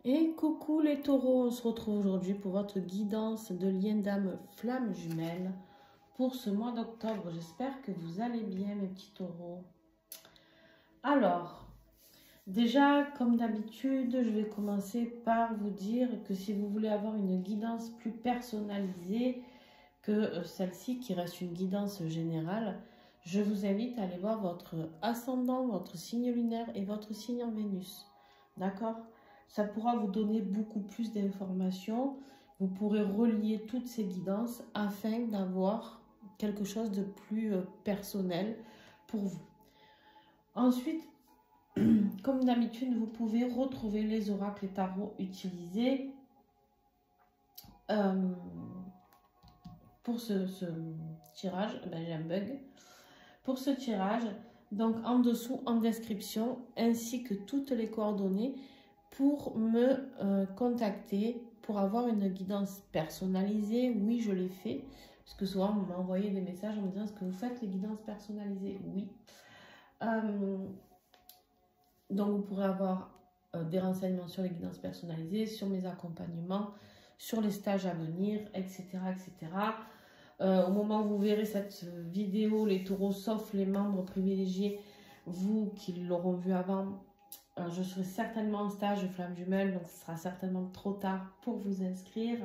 Et coucou les taureaux, on se retrouve aujourd'hui pour votre guidance de lien d'âme flamme jumelle pour ce mois d'octobre. J'espère que vous allez bien mes petits taureaux. Alors, déjà comme d'habitude, je vais commencer par vous dire que si vous voulez avoir une guidance plus personnalisée que celle-ci qui reste une guidance générale, je vous invite à aller voir votre ascendant, votre signe lunaire et votre signe en Vénus. D'accord ? Ça pourra vous donner beaucoup plus d'informations. Vous pourrez relier toutes ces guidances afin d'avoir quelque chose de plus personnel pour vous. Ensuite, comme d'habitude, vous pouvez retrouver les oracles et tarots utilisés pour ce tirage. J'ai un bug. Pour ce tirage, donc en dessous, en description, ainsi que toutes les coordonnées pour me contacter, pour avoir une guidance personnalisée. Oui, je l'ai fait, parce que souvent, on m'a envoyé des messages en me disant, est-ce que vous faites les guidances personnalisées? Oui. Donc, vous pourrez avoir des renseignements sur les guidances personnalisées, sur mes accompagnements, sur les stages à venir, etc. etc. Au moment où vous verrez cette vidéo, les taureaux, sauf les membres privilégiés, vous qui l'auront vu avant, je serai certainement en stage de flamme jumelle, donc ce sera certainement trop tard pour vous inscrire.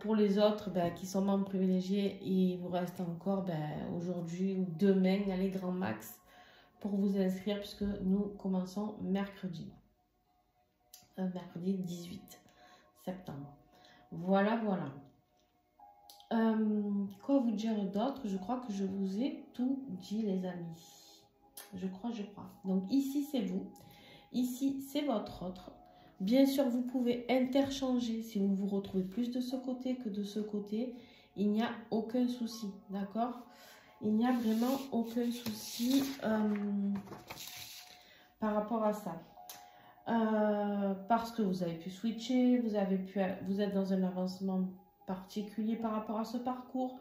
Pour les autres qui sont membres privilégiés, il vous reste encore aujourd'hui ou demain, allez grand max, pour vous inscrire, puisque nous commençons mercredi. Mercredi 18 septembre. Voilà, voilà. Quoi vous dire d'autre? Je crois que je vous ai tout dit, les amis. Je crois. Donc ici, c'est vous. Ici, c'est votre autre. Bien sûr, vous pouvez interchanger si vous vous retrouvez plus de ce côté que de ce côté. Il n'y a aucun souci, d'accord? Il n'y a vraiment aucun souci par rapport à ça. Parce que vous avez pu switcher, vous êtes dans un avancement particulier par rapport à ce parcours.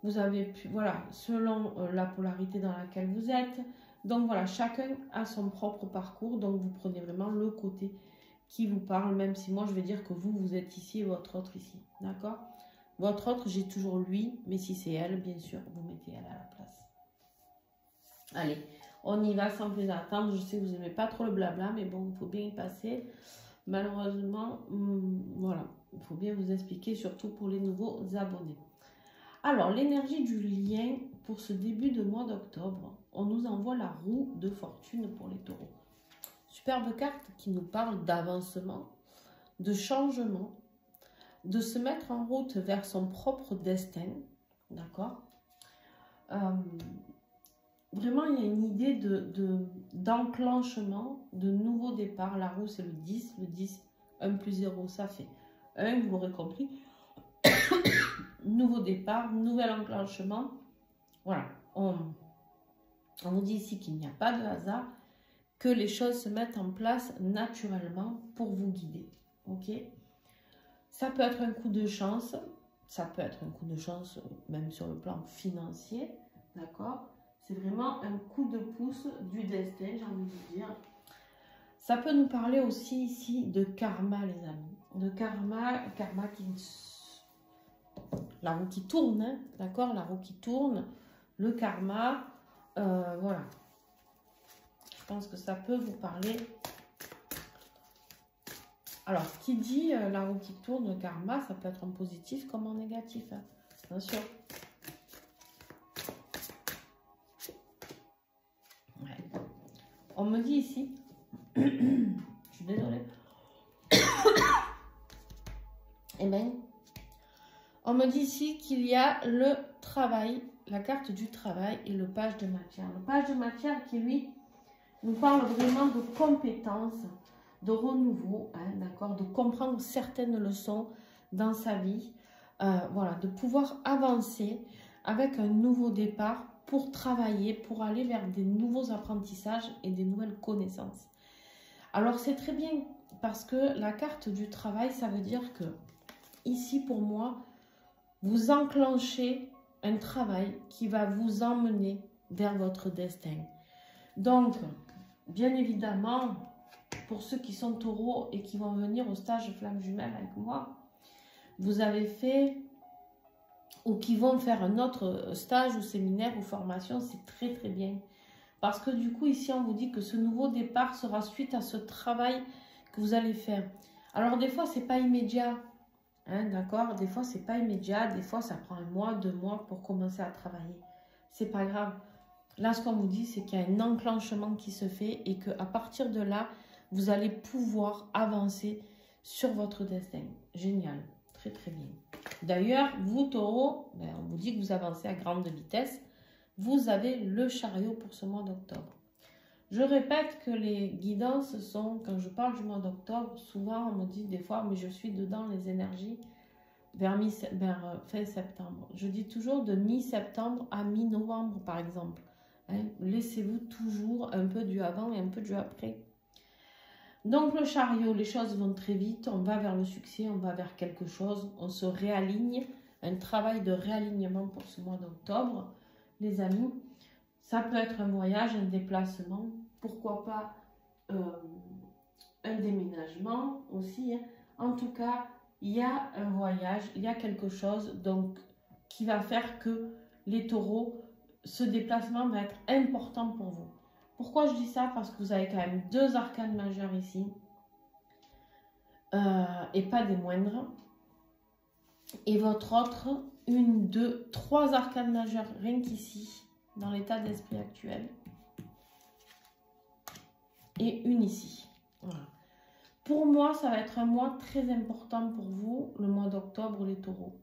Vous avez pu, voilà, selon la polarité dans laquelle vous êtes. Donc voilà, chacun a son propre parcours. Donc vous prenez vraiment le côté qui vous parle, même si moi je vais dire que vous êtes ici et votre autre ici. D'accord? Votre autre, j'ai toujours lui, mais si c'est elle, bien sûr, vous mettez elle à la place. Allez, on y va sans plus attendre. Je sais que vous n'aimez pas trop le blabla, mais bon, il faut bien y passer. Malheureusement, voilà, il faut bien vous expliquer, surtout pour les nouveaux abonnés. Alors, l'énergie du lien pour ce début de mois d'octobre, on nous envoie la roue de fortune pour les taureaux. Superbe carte qui nous parle d'avancement, de changement, de se mettre en route vers son propre destin, d'accord? Vraiment, il y a une idée d'enclenchement, de nouveau départ. La roue, c'est le 10. Le 10, 1 plus 0, ça fait 1, vous l'aurez compris. Nouveau départ, nouvel enclenchement. Voilà, on vous dit ici qu'il n'y a pas de hasard, que les choses se mettent en place naturellement pour vous guider. Ok? Ça peut être un coup de chance, ça peut être un coup de chance même sur le plan financier, d'accord? C'est vraiment un coup de pouce du destin, j'ai envie de dire. Ça peut nous parler aussi ici de karma, les amis. De karma qui... La roue qui tourne, hein, d'accord? La roue qui tourne, le karma, voilà. Je pense que ça peut vous parler. Alors, qui dit la roue qui tourne, le karma, ça peut être en positif comme en négatif, hein, bien sûr. Ouais. On me dit ici, je suis désolée, eh bien, on me dit ici qu'il y a le travail, la carte du travail et le page de matière. Le page de matière qui, lui, nous parle vraiment de compétences, de renouveau, hein, d'accord, de comprendre certaines leçons dans sa vie, voilà, de pouvoir avancer avec un nouveau départ pour travailler, pour aller vers des nouveaux apprentissages et des nouvelles connaissances. Alors, c'est très bien parce que la carte du travail, ça veut dire que ici, pour moi, vous enclenchez un travail qui va vous emmener vers votre destin. Donc, bien évidemment, pour ceux qui sont taureaux et qui vont venir au stage Flamme Jumelle avec moi, vous avez fait ou qui vont faire un autre stage ou séminaire ou formation, c'est très très bien. Parce que du coup, ici, on vous dit que ce nouveau départ sera suite à ce travail que vous allez faire. Alors, des fois, c'est pas immédiat. Hein, d'accord? Des fois, c'est pas immédiat. Des fois, ça prend 1 mois, 2 mois pour commencer à travailler. C'est pas grave. Là, ce qu'on vous dit, c'est qu'il y a un enclenchement qui se fait et qu'à partir de là, vous allez pouvoir avancer sur votre destin. Génial. Très, très bien. D'ailleurs, vous, taureau, ben, on vous dit que vous avancez à grande vitesse. Vous avez le chariot pour ce mois d'octobre. Je répète que les guidances sont, quand je parle du mois d'octobre, souvent on me dit des fois, mais je suis dedans les énergies vers fin septembre. Je dis toujours de mi-septembre à mi-novembre, par exemple. Hein, laissez-vous toujours un peu du avant et un peu du après. Donc le chariot, les choses vont très vite, on va vers le succès, on va vers quelque chose, on se réaligne, un travail de réalignement pour ce mois d'octobre, les amis. Ça peut être un voyage, un déplacement, pourquoi pas un déménagement aussi. Hein. En tout cas, il y a un voyage, il y a quelque chose donc, qui va faire que les taureaux, ce déplacement va être important pour vous. Pourquoi je dis ça? Parce que vous avez quand même 2 arcanes majeures ici, et pas des moindres. Et votre autre, 1, 2, 3 arcanes majeures, rien qu'ici, dans l'état d'esprit actuel. Et une ici. Voilà. Pour moi, ça va être un mois très important pour vous, le mois d'octobre, les taureaux.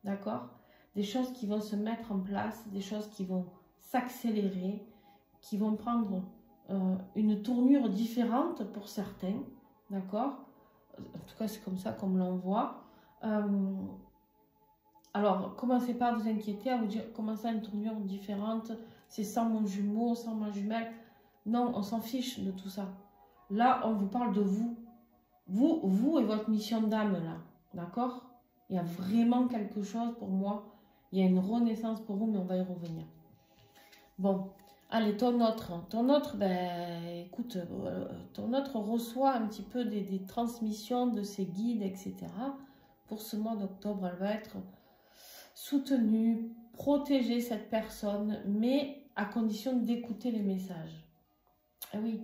D'accord? Des choses qui vont se mettre en place, des choses qui vont s'accélérer, qui vont prendre une tournure différente pour certains. D'accord? En tout cas, c'est comme ça qu'on me l'envoie. Alors, commencez pas à vous inquiéter, à vous dire comment ça, une tournure différente, c'est sans mon jumeau, sans ma jumelle. Non, on s'en fiche de tout ça. Là, on vous parle de vous. Vous et votre mission d'âme, là. D'accord? Il y a vraiment quelque chose pour moi. Il y a une renaissance pour vous, mais on va y revenir. Bon, allez, ton autre, ben, écoute, ton autre reçoit un petit peu des transmissions de ses guides, etc. Pour ce mois d'octobre, elle va être soutenue, protéger cette personne, mais à condition d'écouter les messages. Ah oui,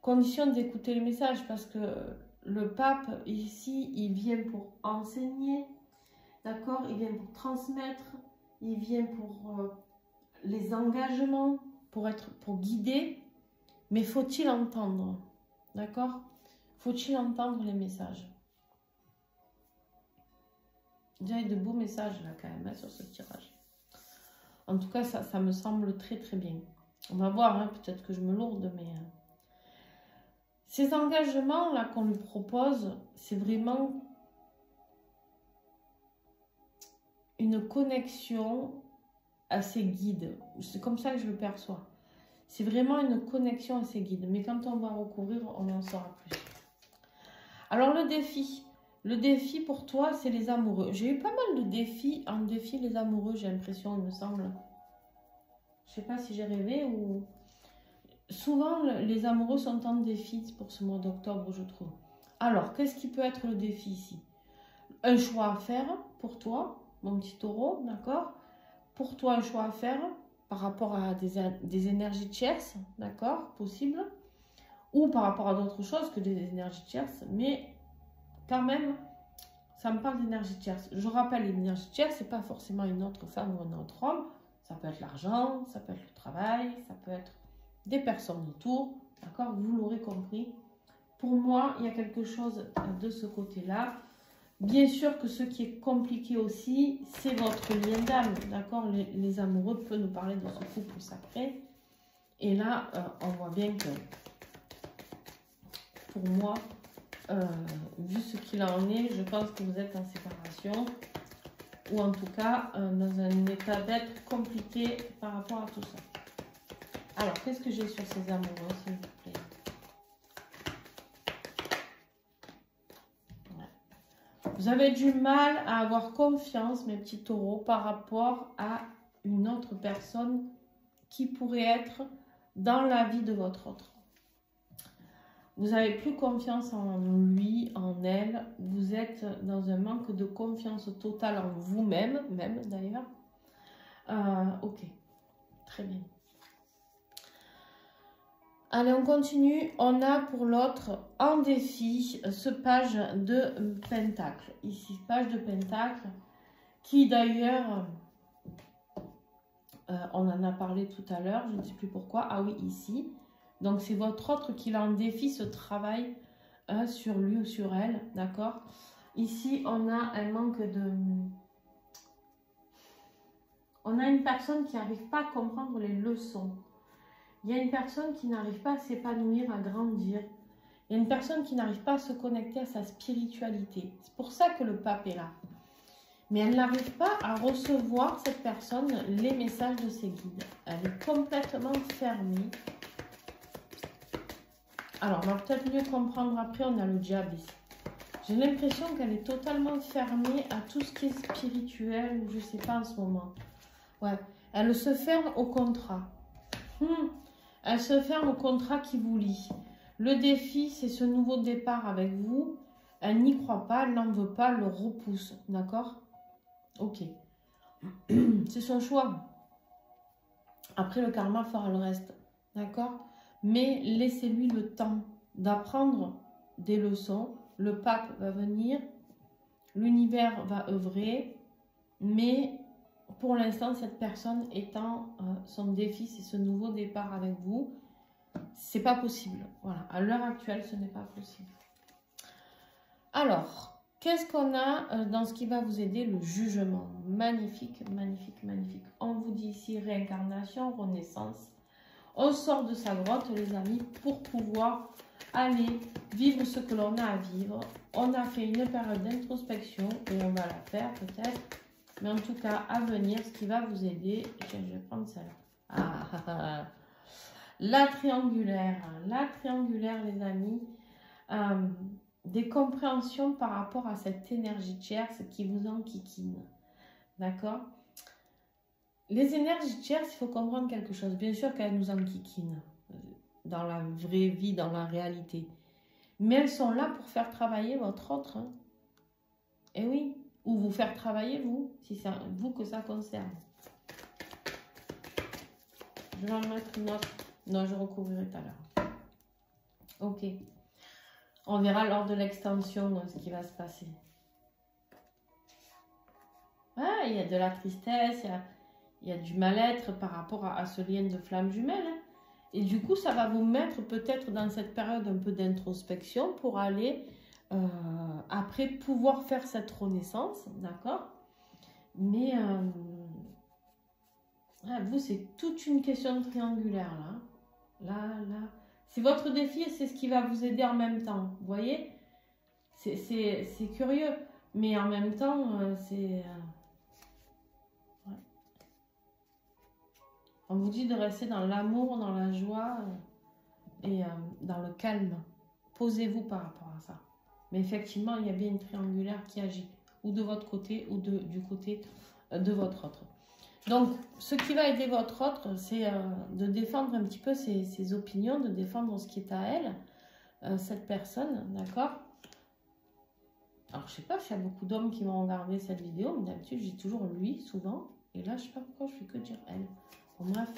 condition d'écouter les messages, parce que le pape, ici, il vient pour enseigner, d'accord? Il vient pour transmettre, il vient pour les engagements, pour guider, mais faut-il entendre, d'accord? Faut-il entendre les messages? Déjà, il y a de beaux messages là quand même hein, sur ce tirage. En tout cas, ça me semble très très bien. On va voir, hein, peut-être que je me lourde, mais... Ces engagements là qu'on lui propose, c'est vraiment une connexion à ses guides. C'est comme ça que je le perçois. C'est vraiment une connexion à ses guides. Mais quand on va recourir, on en saura plus. Alors le défi pour toi, c'est les amoureux. J'ai eu pas mal de défis. En défi, les amoureux, j'ai l'impression, il me semble. Je sais pas si j'ai rêvé ou... Souvent, les amoureux sont en défi pour ce mois d'octobre, je trouve. Alors, qu'est-ce qui peut être le défi ici? Un choix à faire pour toi, mon petit taureau, d'accord? Pour toi, un choix à faire par rapport à des énergies tierces, d'accord? Possible. Ou par rapport à d'autres choses que des énergies tierces, mais quand même, ça me parle d'énergie tierce. Je rappelle, l'énergie tierce, c'est pas forcément une autre femme ou un autre homme. Ça peut être l'argent, ça peut être le travail, ça peut être des personnes autour, d'accord? Vous l'aurez compris. Pour moi, il y a quelque chose de ce côté-là. Bien sûr que ce qui est compliqué aussi, c'est votre lien d'âme, d'accord? Les amoureux peuvent nous parler de ce couple sacré. Et là, on voit bien que, pour moi, vu ce qu'il en est, je pense que vous êtes en séparation. Ou en tout cas, dans un état d'être compliqué par rapport à tout ça. Alors, qu'est-ce que j'ai sur ces amoureux, s'il vous plaît? Ouais. Vous avez du mal à avoir confiance, mes petits taureaux, par rapport à une autre personne qui pourrait être dans la vie de votre autre. Vous n'avez plus confiance en lui, en elle. Vous êtes dans un manque de confiance totale en vous-même, même d'ailleurs. Ok, très bien. Allez, on continue. On a pour l'autre en défi ce page de pentacle. Ici, page de pentacle, qui d'ailleurs, on en a parlé tout à l'heure, je ne sais plus pourquoi. Ah oui, ici. Donc, c'est votre autre qui en défi ce travail sur lui ou sur elle, d'accord? Ici, on a un manque de... On a une personne qui n'arrive pas à comprendre les leçons. Il y a une personne qui n'arrive pas à s'épanouir, à grandir. Il y a une personne qui n'arrive pas à se connecter à sa spiritualité. C'est pour ça que le pape est là. Mais elle n'arrive pas à recevoir, cette personne, les messages de ses guides. Elle est complètement fermée. Alors, on va peut-être mieux comprendre après, on a le diable ici. J'ai l'impression qu'elle est totalement fermée à tout ce qui est spirituel, je ne sais pas en ce moment. Ouais, elle se ferme au contrat. Elle se ferme au contrat qui vous lie. Le défi, c'est ce nouveau départ avec vous. Elle n'y croit pas, elle n'en veut pas, elle le repousse. D'accord? Ok. C'est son choix. Après, le karma fera le reste. D'accord? Mais laissez-lui le temps d'apprendre des leçons. Le pape va venir. L'univers va œuvrer. Mais pour l'instant, cette personne étant son défi, c'est ce nouveau départ avec vous. C'est pas possible. Voilà. À l'heure actuelle, ce n'est pas possible. Alors, qu'est-ce qu'on a dans ce qui va vous aider? Le jugement. Magnifique, magnifique, magnifique. On vous dit ici réincarnation, renaissance. On sort de sa grotte, les amis, pour pouvoir aller vivre ce que l'on a à vivre. On a fait une période d'introspection et on va la faire peut-être. Mais en tout cas, à venir, ce qui va vous aider, je vais prendre celle-là. La triangulaire, les amis, des compréhensions par rapport à cette énergie tierce qui vous enquiquine. D'accord? Les énergies tierces, il faut comprendre quelque chose. Bien sûr qu'elles nous enquiquinent dans la vraie vie, dans la réalité. Mais elles sont là pour faire travailler votre autre. Hein. Et oui. Ou vous faire travailler vous, si c'est vous que ça concerne. Je vais en mettre une autre. Non, je recouvrirai tout à l'heure. Ok. On verra lors de l'extension ce qui va se passer. Ah, il y a de la tristesse, il y a du mal-être par rapport à ce lien de flamme jumelle. Hein. Et du coup, ça va vous mettre peut-être dans cette période un peu d'introspection pour aller... après pouvoir faire cette renaissance, d'accord? Mais vous, c'est toute une question de triangulaire, là. C'est votre défi et c'est ce qui va vous aider en même temps, vous voyez? C'est curieux, mais en même temps, c'est... ouais. On vous dit de rester dans l'amour, dans la joie et dans le calme. Posez-vous par rapport à ça. Mais effectivement, il y a bien une triangulaire qui agit, ou de votre côté, ou du côté de votre autre. Donc, ce qui va aider votre autre, c'est de défendre un petit peu ses opinions, de défendre ce qui est à elle, cette personne, d'accord? Alors, je sais pas s'il y a beaucoup d'hommes qui vont regarder cette vidéo, mais d'habitude, j'ai toujours lui, souvent. Et là, je sais pas pourquoi je fais que dire elle. Bon, bref.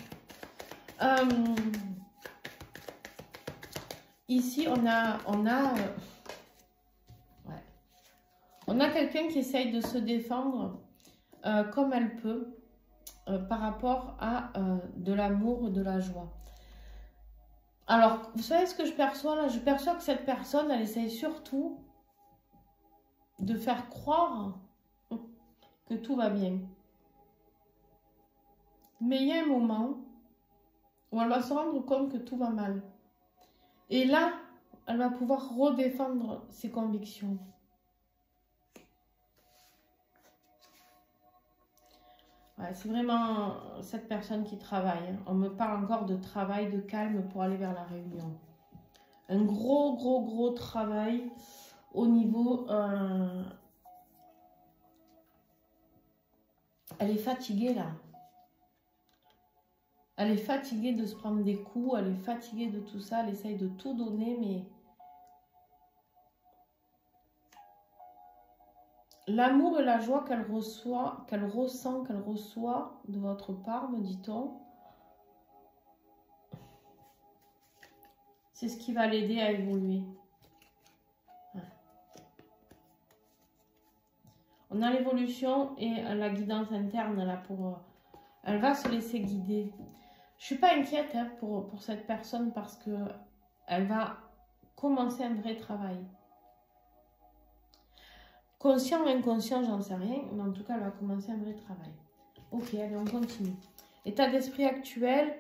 Ici, on a quelqu'un qui essaye de se défendre comme elle peut par rapport à de l'amour, de la joie. Alors, vous savez ce que je perçois là? Je perçois que cette personne, elle essaye surtout de faire croire que tout va bien. Mais il y a un moment où elle va se rendre compte que tout va mal. Et là, elle va pouvoir redéfendre ses convictions. Ouais, c'est vraiment cette personne qui travaille. Hein. On me parle encore de travail, de calme pour aller vers la réunion. Un gros travail au niveau... Elle est fatiguée là. Elle est fatiguée de se prendre des coups, elle est fatiguée de tout ça, elle essaye de tout donner, mais L'amour et la joie qu'elle reçoit, qu'elle ressent, qu'elle reçoit de votre part, me dit-on, c'est ce qui va l'aider à évoluer. Ouais. On a l'évolution et la guidance interne là pour... elle va se laisser guider. Je suis pas inquiète hein, pour cette personne parce que elle va commencer un vrai travail. Conscient ou inconscient, j'en sais rien, mais en tout cas, elle va commencer un vrai travail. Ok, allez, on continue. État d'esprit actuel.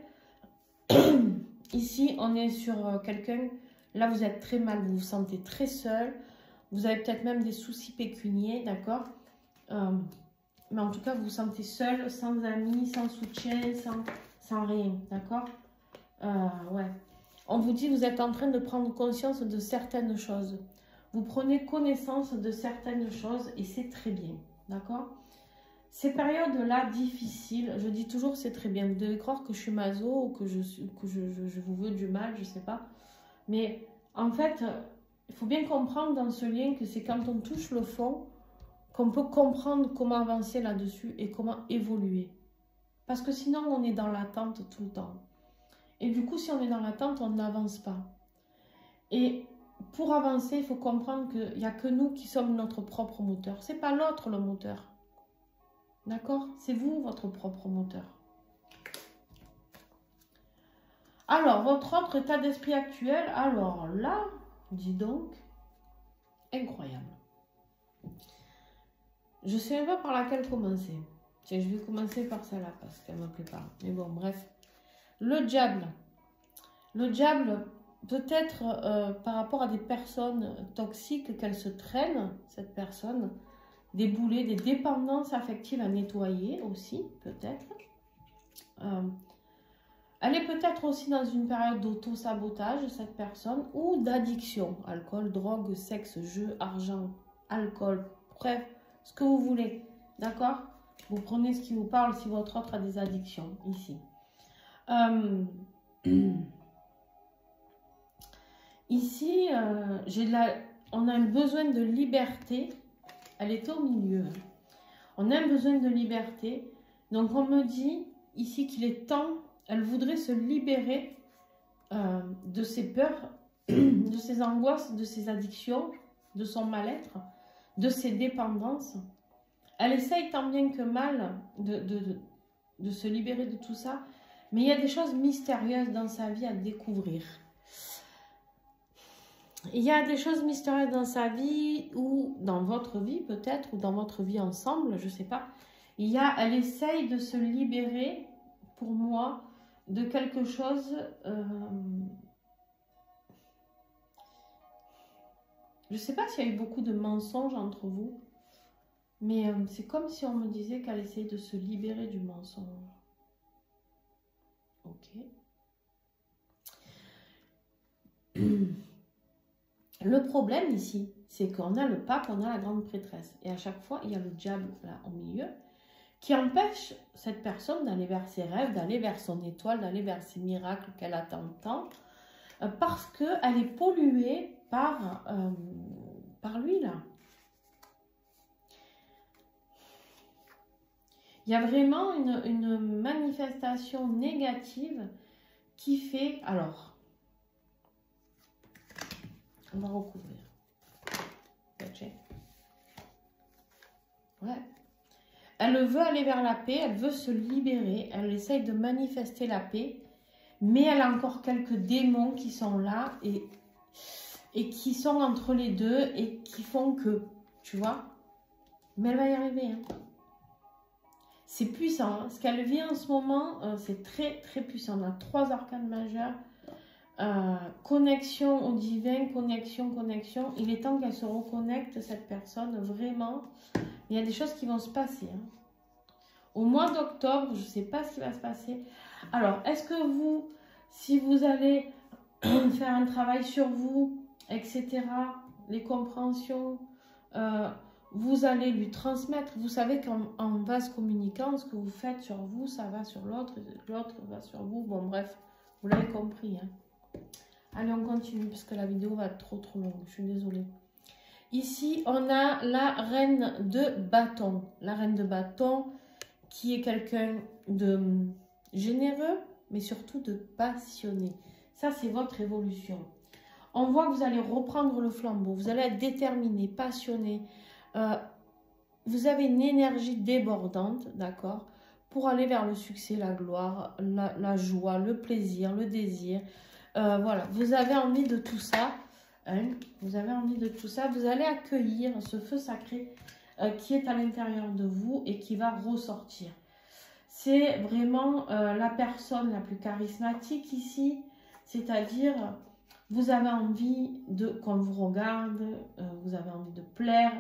Ici, on est sur quelqu'un, là, vous êtes très mal, vous vous sentez très seul. Vous avez peut-être même des soucis pécuniaires, d'accord? Mais en tout cas, vous vous sentez seul, sans amis, sans soutien, sans rien, d'accord? Ouais. On vous dit, vous êtes en train de prendre conscience de certaines choses. Vous prenez connaissance de certaines choses et c'est très bien, d'accord? Ces périodes-là difficiles, je dis toujours c'est très bien. Vous devez croire que je suis maso ou que je vous veux du mal, je sais pas. Mais en fait, il faut bien comprendre dans ce lien que c'est quand on touche le fond qu'on peut comprendre comment avancer là-dessus et comment évoluer. Parce que sinon, on est dans l'attente tout le temps. Et du coup, si on est dans l'attente, on n'avance pas. Et pour avancer, il faut comprendre qu'il n'y a que nous qui sommes notre propre moteur. Ce n'est pas l'autre le moteur. D'accord? C'est vous, votre propre moteur. Alors, votre autre état d'esprit actuel, alors là, dis donc, incroyable. Je ne sais même pas par laquelle commencer. Tiens, je vais commencer par celle-là parce qu'elle me plaît pas. Mais bon, bref. Le diable. Le diable, peut-être par rapport à des personnes toxiques qu'elle se traîne, cette personne, des boulets, des dépendances affectives à nettoyer aussi, peut-être. Elle est peut-être aussi dans une période d'auto-sabotage, cette personne, ou d'addiction. Alcool, drogue, sexe, jeu, argent, alcool, bref, ce que vous voulez. D'accord? Vous prenez ce qui vous parle si votre autre a des addictions, ici. Ici, on a un besoin de liberté. Elle est au milieu. On a un besoin de liberté. Donc, on me dit ici qu'il est temps, elle voudrait se libérer de ses peurs, de ses angoisses, de ses addictions, de son mal-être, de ses dépendances. Elle essaye tant bien que mal de se libérer de tout ça. Mais il y a des choses mystérieuses dans sa vie à découvrir. Il y a des choses mystérieuses dans sa vie ou dans votre vie peut-être, ou dans votre vie ensemble, je ne sais pas. Elle essaye de se libérer, pour moi, de quelque chose... je ne sais pas s'il y a eu beaucoup de mensonges entre vous, mais c'est comme si on me disait qu'elle essaye de se libérer du mensonge. Ok. Le problème ici, c'est qu'on a le pape, on a la grande prêtresse. Et à chaque fois, il y a le diable là au milieu qui empêche cette personne d'aller vers ses rêves, d'aller vers son étoile, d'aller vers ses miracles qu'elle attend tant, parce qu'elle est polluée par lui là. Il y a vraiment une manifestation négative qui fait... Alors, on va recouvrir. Ouais. Elle veut aller vers la paix, elle veut se libérer, elle essaye de manifester la paix, mais elle a encore quelques démons qui sont là et qui sont entre les deux et qui font que, tu vois, mais elle va y arriver. Hein. C'est puissant. Hein. Ce qu'elle vit en ce moment, c'est très très puissant. On a 3 arcanes majeures. Connexion au divin, connexion. Il est temps qu'elle se reconnecte, cette personne, vraiment. Il y a des choses qui vont se passer. Hein. Au mois d'octobre, je ne sais pas ce qui va se passer. Alors, est-ce que vous, si vous allez faire un travail sur vous, etc., les compréhensions, vous allez lui transmettre. Vous savez qu'en vase communicant, ce que vous faites sur vous, ça va sur l'autre, l'autre va sur vous. Bon, bref, vous l'avez compris. Hein. Allez, on continue parce que la vidéo va être trop longue. Je suis désolée. Ici, on a la reine de bâton. La reine de bâton qui est quelqu'un de généreux, mais surtout de passionné. Ça, c'est votre évolution. On voit que vous allez reprendre le flambeau. Vous allez être déterminé, passionné. Vous avez une énergie débordante, d'accord, pour aller vers le succès, la gloire, la joie, le plaisir, le désir. Voilà, vous avez envie de tout ça. Hein, vous avez envie de tout ça. Vous allez accueillir ce feu sacré qui est à l'intérieur de vous et qui va ressortir. C'est vraiment la personne la plus charismatique ici. C'est-à-dire, vous avez envie qu'on vous regarde, vous avez envie de plaire.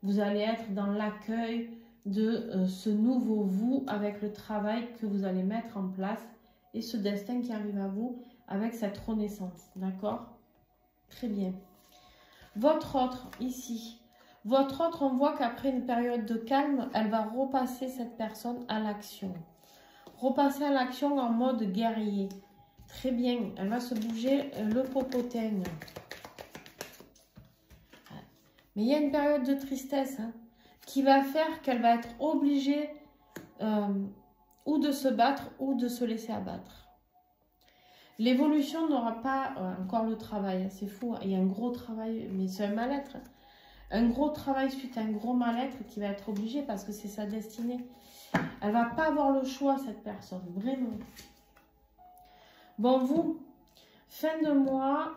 Vous allez être dans l'accueil de ce nouveau vous avec le travail que vous allez mettre en place et ce destin qui arrive à vous avec cette renaissance. D'accord? Très bien. Votre autre, ici. Votre autre, on voit qu'après une période de calme, elle va repasser cette personne à l'action. Repasser à l'action en mode guerrier. Très bien. Elle va se bouger le popotin. Mais il y a une période de tristesse hein, qui va faire qu'elle va être obligée ou de se battre ou de se laisser abattre. L'évolution n'aura pas encore le travail, c'est fou, il y a un gros travail, mais c'est un mal-être. Un gros travail suite à un gros mal-être qui va être obligé parce que c'est sa destinée. Elle ne va pas avoir le choix, cette personne, vraiment. Bon, vous, fin de mois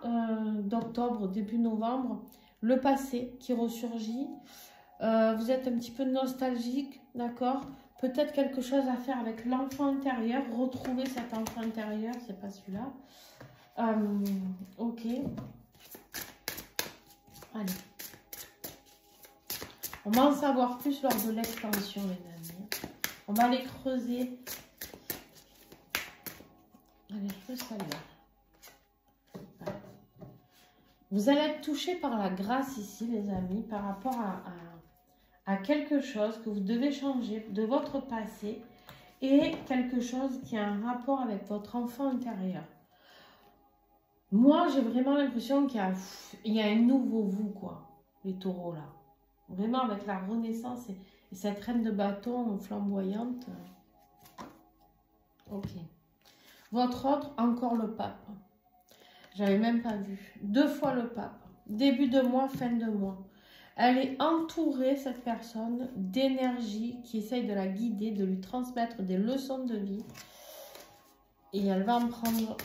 d'octobre, début novembre, le passé qui ressurgit. Vous êtes un petit peu nostalgique, d'accord? Peut-être quelque chose à faire avec l'enfant intérieur. Retrouver cet enfant intérieur, c'est pas celui-là. Ok. Allez. On va en savoir plus lors de l'extension, les amis. On va aller creuser. Allez, je veux celle-là. Vous allez être touché par la grâce ici, les amis, par rapport à quelque chose que vous devez changer de votre passé et quelque chose qui a un rapport avec votre enfant intérieur. Moi, j'ai vraiment l'impression qu'il y a un nouveau vous, quoi, les taureaux, là. Vraiment, avec la renaissance et cette reine de bâton flamboyante. Ok. Votre autre, encore le pape. J'avais même pas vu. 2 fois le pape. Début de mois, fin de mois. Elle est entourée, cette personne, d'énergie qui essaye de la guider, de lui transmettre des leçons de vie. Et elle va en prendre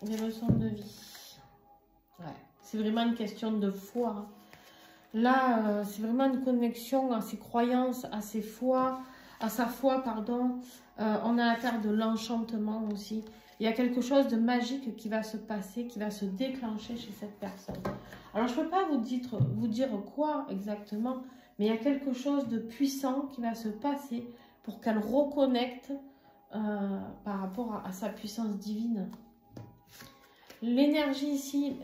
des leçons de vie. Ouais. C'est vraiment une question de foi. Là, c'est vraiment une connexion à ses croyances, à sa foi, pardon. On a affaire de l'enchantement aussi. Il y a quelque chose de magique qui va se passer, qui va se déclencher chez cette personne. Alors, je ne peux pas vous dire quoi exactement, mais il y a quelque chose de puissant qui va se passer pour qu'elle reconnecte par rapport à sa puissance divine. L'énergie ici,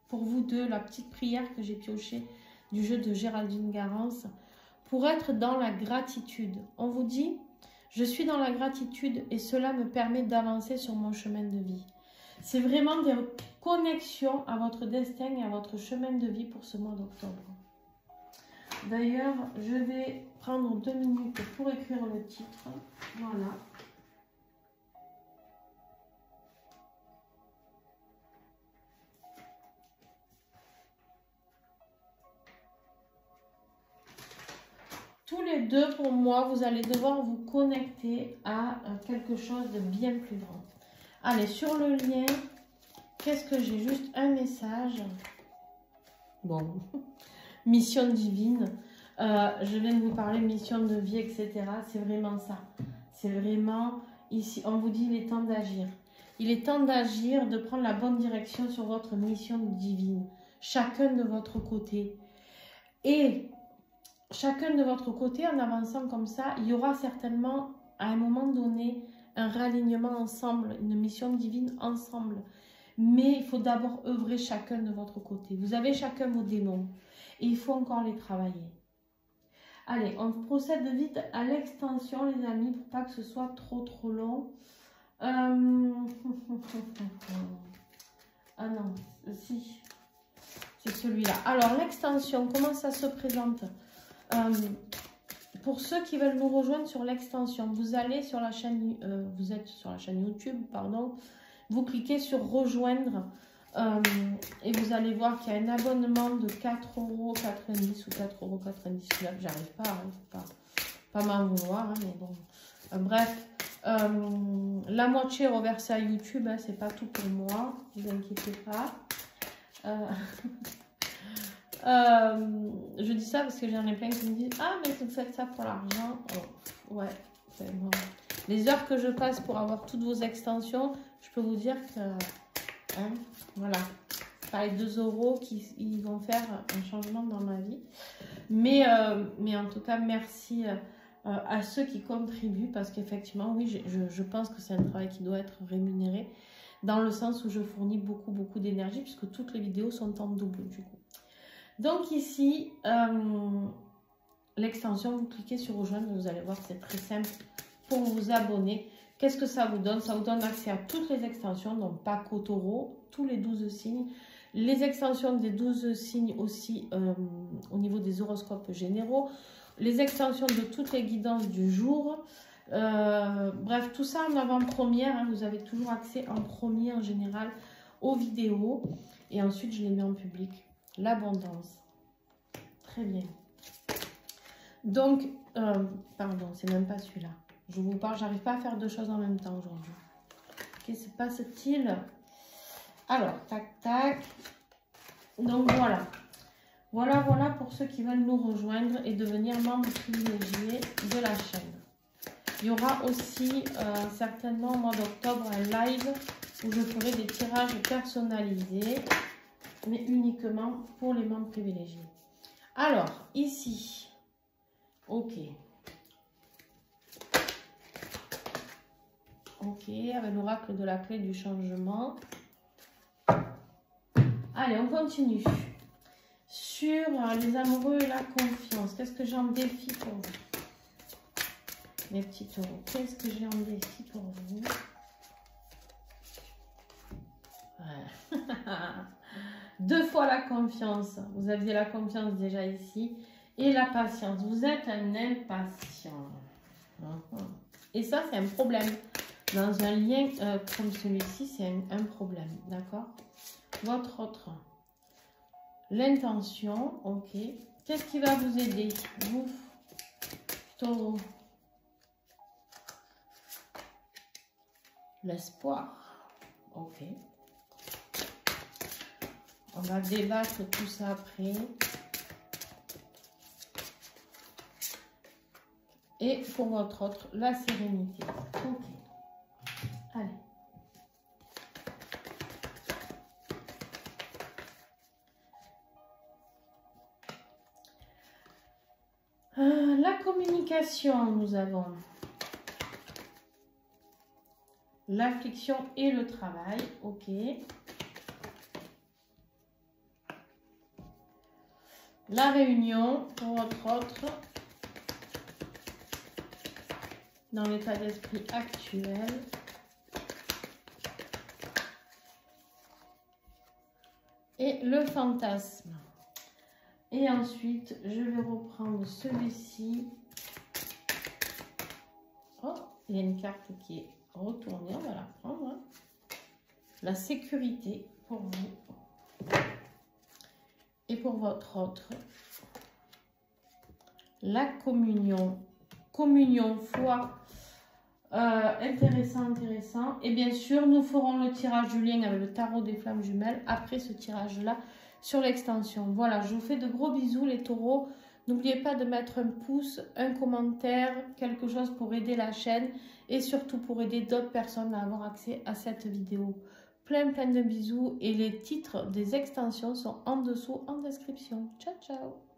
pour vous deux, la petite prière que j'ai piochée du jeu de Géraldine Garance, pour être dans la gratitude. On vous dit... Je suis dans la gratitude et cela me permet d'avancer sur mon chemin de vie. C'est vraiment des connexions à votre destin et à votre chemin de vie pour ce mois d'octobre. D'ailleurs, je vais prendre 2 minutes pour écrire le titre. Voilà. Tous les deux, pour moi, vous allez devoir vous connecter à quelque chose de bien plus grand. Allez, sur le lien, qu'est-ce que j'ai? Juste un message. Bon, mission divine. Je viens de vous parler mission de vie, etc. C'est vraiment ça. C'est vraiment ici. On vous dit il est temps d'agir. Il est temps d'agir, de prendre la bonne direction sur votre mission divine. Chacun de votre côté. Et... chacun de votre côté, en avançant comme ça, il y aura certainement, à un moment donné, un réalignement ensemble, une mission divine ensemble. Mais il faut d'abord œuvrer chacun de votre côté. Vous avez chacun vos démons et il faut encore les travailler. Allez, on procède vite à l'extension, les amis, pour pas que ce soit trop long. Ah non, si, c'est celui-là. Alors, l'extension, comment ça se présente? Pour ceux qui veulent nous rejoindre sur l'extension, vous allez sur la chaîne, vous êtes sur la chaîne YouTube, pardon, vous cliquez sur rejoindre et vous allez voir qu'il y a un abonnement de 4,90 € ou 4,99 €. J'arrive pas, hein, pas m'en vouloir, hein, mais bon. Bref, la moitié reversée à YouTube, hein, c'est pas tout pour moi, ne vous inquiétez pas. Je dis ça parce que j'en ai plein qui me disent « Ah, mais vous faites ça pour l'argent. Oh, ouais, c'est bon. » Les heures que je passe pour avoir toutes vos extensions, je peux vous dire que, hein, voilà, pas les 2 € qui vont faire un changement dans ma vie. Mais en tout cas, merci à ceux qui contribuent parce qu'effectivement, oui, je pense que c'est un travail qui doit être rémunéré dans le sens où je fournis beaucoup d'énergie puisque toutes les vidéos sont en double du coup. Donc ici, l'extension, vous cliquez sur rejoindre, vous allez voir, c'est très simple pour vous abonner. Qu'est-ce que ça vous donne? Ça vous donne accès à toutes les extensions, donc pas qu'au taureau, tous les 12 signes. Les extensions des 12 signes aussi au niveau des horoscopes généraux. Les extensions de toutes les guidances du jour. Bref, tout ça en avant-première. Hein, vous avez toujours accès en premier en général aux vidéos. Et ensuite, je les mets en public. L'abondance. Très bien. Donc, pardon, c'est même pas celui-là. Je vous parle, j'arrive pas à faire 2 choses en même temps aujourd'hui. Ok, c'est pas ce style. Alors, tac, tac. Donc, voilà. Voilà pour ceux qui veulent nous rejoindre et devenir membres privilégiés de la chaîne. Il y aura aussi certainement au mois d'octobre un live où je ferai des tirages personnalisés, mais uniquement pour les membres privilégiés. Alors, ici, ok. Ok, avec l'oracle de la clé du changement. Allez, on continue. Sur les amoureux et la confiance, qu'est-ce que j'ai en défi pour vous? Mes petits taureaux, qu'est-ce que j'ai en défi pour vous? Ouais. 2 fois la confiance. Vous aviez la confiance déjà ici. Et la patience. Vous êtes un impatient. Et ça, c'est un problème. Dans un lien comme celui-ci, c'est un problème. D'accord? Votre autre. L'intention. Ok. Qu'est-ce qui va vous aider? Vous, taureau. L'espoir. Ok. On va débattre tout ça après. Et pour votre autre, la sérénité. Ok. Allez. La communication, nous avons l'affliction et le travail. Ok. La réunion pour votre autre dans l'état d'esprit actuel. Et le fantasme. Et ensuite, je vais reprendre celui-ci. Oh, il y a une carte qui est retournée. On va la prendre. Hein. La sécurité pour vous. Et pour votre autre, la communion. Communion, foi. Intéressant. Et bien sûr, nous ferons le tirage du lien avec le tarot des flammes jumelles après ce tirage-là sur l'extension. Voilà, je vous fais de gros bisous les taureaux. N'oubliez pas de mettre un pouce, un commentaire, quelque chose pour aider la chaîne et surtout pour aider d'autres personnes à avoir accès à cette vidéo. Plein de bisous et les titres des extensions sont en dessous en description. Ciao, ciao!